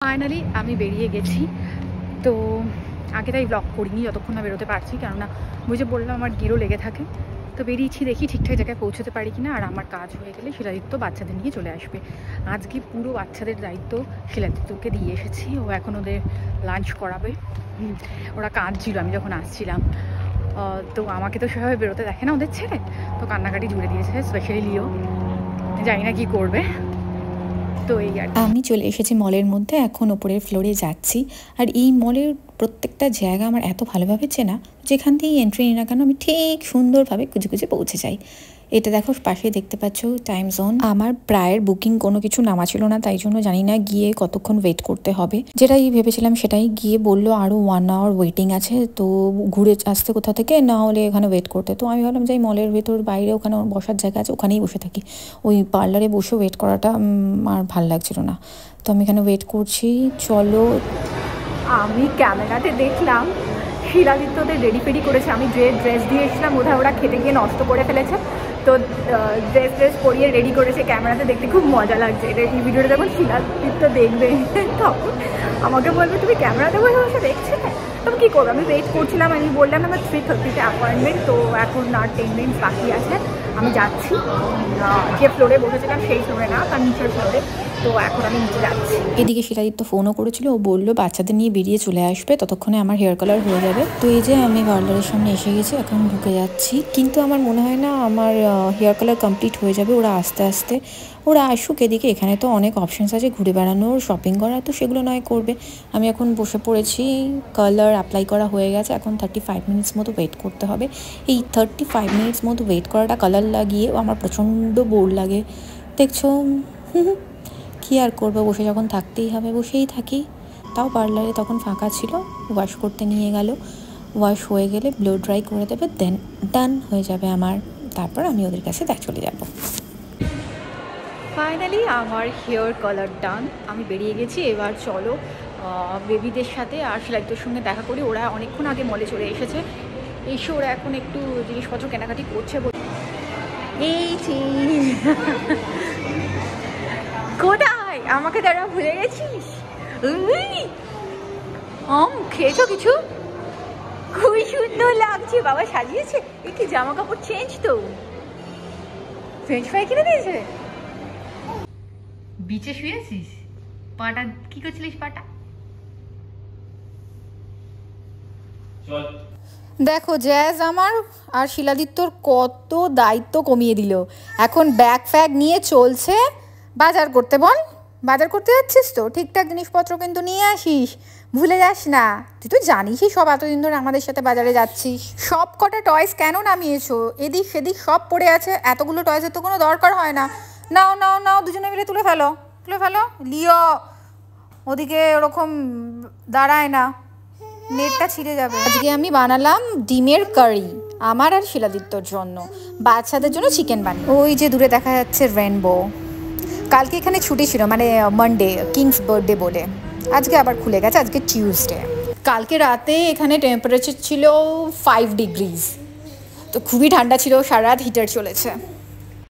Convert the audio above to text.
Finally আমি বেরিয়ে গেছি। তো আগে তাই ব্লগ করিনি যতক্ষণ না বেরোতে পারছি, কেননা বুঝে বললাম আমার গেরো লেগে থাকে। তো বেরিয়েছি, দেখি ঠিকঠাক জায়গায় পৌঁছতে পারি কিনা। আর আমার কাজ হয়ে গেলে শিলাদিত্য বাচ্চাদের নিয়ে চলে আসবে। আজকে পুরো বাচ্চাদের দায়িত্ব শিলাদিত্যকে দিয়ে এসেছি। ও এখন ওদের লাঞ্চ করাবে। ওরা কাঁদছিল আমি যখন আসছিলাম। তো আমাকে তো সেভাবে বেরোতে দেখে না ওদের ছেড়ে, তো কান্নাকাটি জুড়ে দিয়েছে, স্পেশালি লিও। জানি না কি করবে। তো এই আর আমি চলে এসেছি মলের মধ্যে, এখন ওপরের ফ্লোরে যাচ্ছি। আর এই মলের প্রত্যেকটা জায়গা আমার এত ভালোভাবে চেনা, যেখান থেকেই এন্ট্রি নিই না কেন আমি ঠিক সুন্দরভাবে খুঁজে খুঁজে পৌঁছে যাই। এটা দেখো পাশেই দেখতে পাচ্ছ টাইম জোন। আমার প্রায়ের বুকিং কোনো কিছু নামা ছিল না, তাই জন্য জানি না গিয়ে কতক্ষণ ওয়েট করতে হবে। যেটাই ভেবেছিলাম সেটাই, গিয়ে বললো আরও 1 আওয়ার ওয়েটিং আছে, তো ঘুরে আসতে কোথা থেকে, না হলে এখানে ওয়েট করতে। তো আমি ভাবলাম যাই মলের ভেতর বাইরে ওখানে বসার জায়গা আছে, ওখানেই বসে থাকি। ওই পার্লারে বসে ওয়েট করাটা আর ভাল লাগছিল না, তো আমি এখানে ওয়েট করছি। চলো, আমি ক্যামেরাতে দেখলাম শিলাদিত্যদের রেডি ফেডি করেছে। আমি যে ড্রেস দিয়ে এসেছিলাম বোধহয় ওরা খেতে গিয়ে নষ্ট করে ফেলেছে, তো ড্রেস পরিয়ে রেডি করেছে। ক্যামেরাতে দেখতে খুব মজা লাগছে। এটা এই ভিডিওটা যখন শিলাদিত্য দেখবে তখন আমাকে বলবে তুমি ক্যামেরাতে বসে বসে দেখছিলে। তবে কী করবো, আমি ওয়েট করছিলাম। আমি বললাম আমার 3:30 অ্যাপয়েন্টমেন্ট, তো এখন আর 10 মিনিটস বাকি আছে। আমি যাচ্ছি, যে ফ্লোরে বসেছিলাম সেই ফ্লোরে না, তার নিচের ফ্লোরে। তো এখন আমি নিচে যাচ্ছি। এদিকে শিলাদিত্য ফোনও করেছিল, ও বললো বাচ্চাদের নিয়ে বেরিয়ে চলে আসবে, ততক্ষণে আমার হেয়ার কালার হয়ে যাবে। তো এই যে আমি পার্লারের সামনে এসে গেছি, এখন ঢুকে যাচ্ছি। কিন্তু আমার মনে হয় না আমার হেয়ার কালার কমপ্লিট হয়ে যাবে, ওরা আস্তে আস্তে ওরা আসুক এদিকে। এখানে তো অনেক অপশানস আছে ঘুরে বেড়ানোর, শপিং করার, তো সেগুলো নয় করবে। আমি এখন বসে পড়েছি, কালার অ্যাপ্লাই করা হয়ে গেছে। এখন 35 মিনিটস মতো ওয়েট করতে হবে। এই 35 মিনিটস মতো ওয়েট করাটা কালার লাগিয়ে আমার প্রচণ্ড বোর লাগে, দেখছো। কী আর করবো, বসে যখন থাকতেই হবে বসেই থাকি। তাও পার্লারে তখন ফাঁকা ছিল, ওয়াশ করতে নিয়ে গেল। ওয়াশ হয়ে গেলে ব্লো ড্রাই করে দেবে, দেন ডান হয়ে যাবে আমার। তারপর আমি ওদের কাছে চলে যাব। ফাইনালি আমার হেয়ার কালার ডান। আমি বেরিয়ে গেছি। এবার চলো বেবিদের সাথে আর শিলাদিত্যর সঙ্গে দেখা করি। ওরা অনেকক্ষণ আগে মলে চলে এসেছে, এসে ওরা এখন একটু জিনিসপত্র কেনাকাটি করছে। এই কোথায় আমাকে তারা ভুলে গেছিস? খেয়েছো কিছু? খুবই সুন্দর লাগছে, বাবা সাজিয়েছে। এই কি জামা কাপড় চেঞ্জ, তো ফ্রেঞ্চ ফ্রাই কিনে দিয়েছে। বিচে শুয়েছিস? পাটা কি করছিলিস? পাটা দেখো জ্যাজ আমার আর শিলাদিত্যর কত দায়িত্ব কমিয়ে দিল। এখন ব্যাগ ফ্যাগ নিয়ে চলছে বাজার করতে। বল, বাজার করতে যাচ্ছিস তো ঠিকঠাক জিনিসপত্র কিন্তু নিয়ে আসিস, ভুলে যাস না। তুই তো জানিসই সব, এতদিন ধরে আমাদের সাথে বাজারে যাচ্ছিস। সব কটা টয়েস কেন নামিয়েছো? এদিক সেদিক সব পড়ে আছে, এতগুলো টয়েসের তো কোনো দরকার হয় না। নাও নাও নাও, দুজনে মিলে তুলে ফেলো, তুলে ফেলো। লিও ওদিকে ওরকম দাঁড়ায় না, নেটটা ছিঁড়ে যাবে। আজকে আমি বানালাম ডিমের কারি আমার আর শিলাদিত্যর জন্য, বাচ্চাদের জন্য চিকেন বানিয়ে। ওই যে দূরে দেখা যাচ্ছে রেনবো। কালকে এখানে ছুটি ছিল, মানে মানডে, কিংস বার্থডে বলে। আজকে আবার খুলে গেছে, আজকে টিউসডে। কালকে রাতে এখানে টেম্পারেচার ছিল 5 ডিগ্রিজ, তো খুবই ঠান্ডা ছিল, সারা রাত হিটার চলেছে।